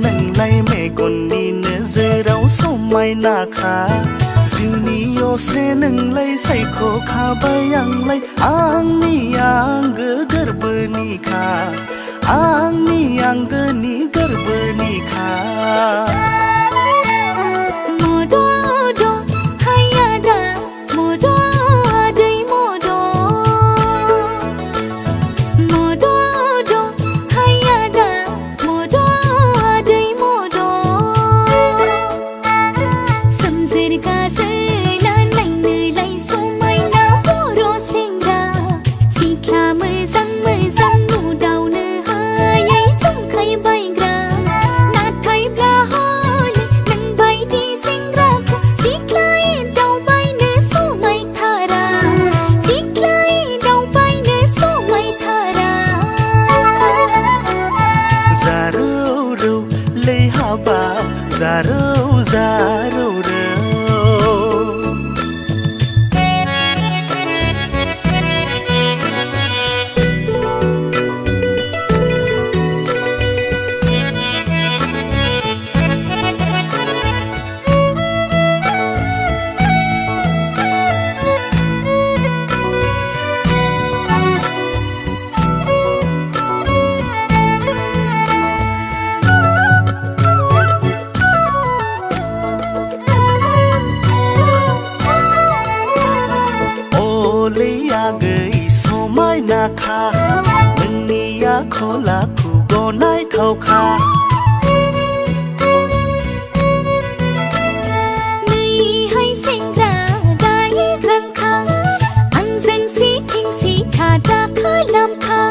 หนึ่งไล่เมกนนี้เนื้อเจเราสมัยนาคาจิวนี้โยเซหนึ่งไล่ใส่โคคาใบยังไล่อ่างนี่ยังเกอเกอร์เบนี่ค่ะอ่างนี่ยังเกอนี่เกอร์เบนี่ค่ะZaro, zaro,นาคามึงนี่ยาขอลาคู่ก็นายเท่าคานี่ให้สิ่งราได้ครั้งครั้งอังเซนสีทิ้งสีขาดจากเคยลำคา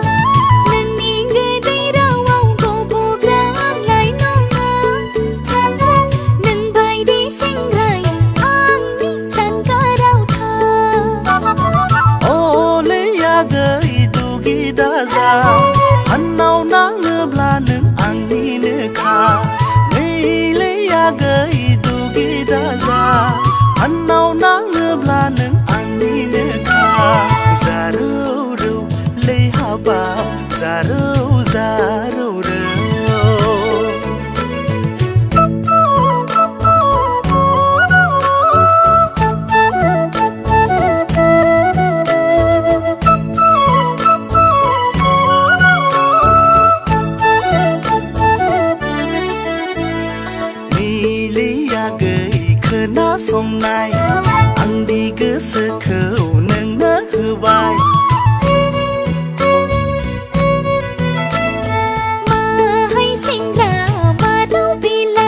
นั่นนี่เงยได้เราเอาโกโบกรามไหลน้องมานั่นใบดีสิ่งไรอังนี่สันกาเราเธอโอเลยยาเกยกีดาซาพันเอานางเงือบลาหนึ่งอังนี้เนื้อขาไม่เลยยาเกยดูกีดาซาพันเอานางเงือบลาหนึ่งอังนี้เนื้อขาซารูรูเลยฮาบาซารูซารูรูน่าสมนายอังดีก็เสือเขียวหนึ่งเนื้อคือใบมาให้สิ่งรามาเราปีไล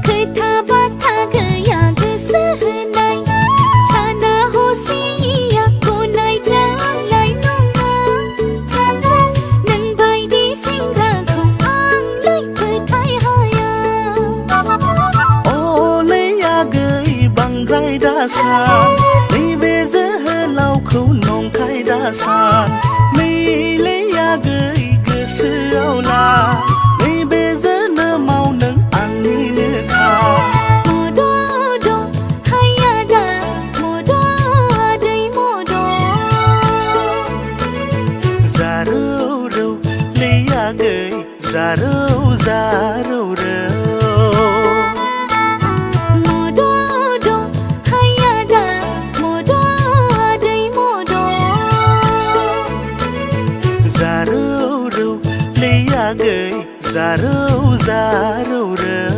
คือทาบาทาเกยอยากคือซื้อในสานาโฮซีอยากโกนายกลางไหลน้องมานั่นใบดีสิ่งราของอังเลยคือไทยหายาบังไรดาซาไม่เบเจอเราเขานองใครดาซาไม่เลยยาเกยเกสือเอาลาไม่เบเจอเนื้อเมาหนึ่งอังนี้เนื้อขาโมโดโดให้ยาดาโมโดได้โมโดซารูรูเลยยาเกยซารูซารูรูZaro, zaro, zaro, zaro,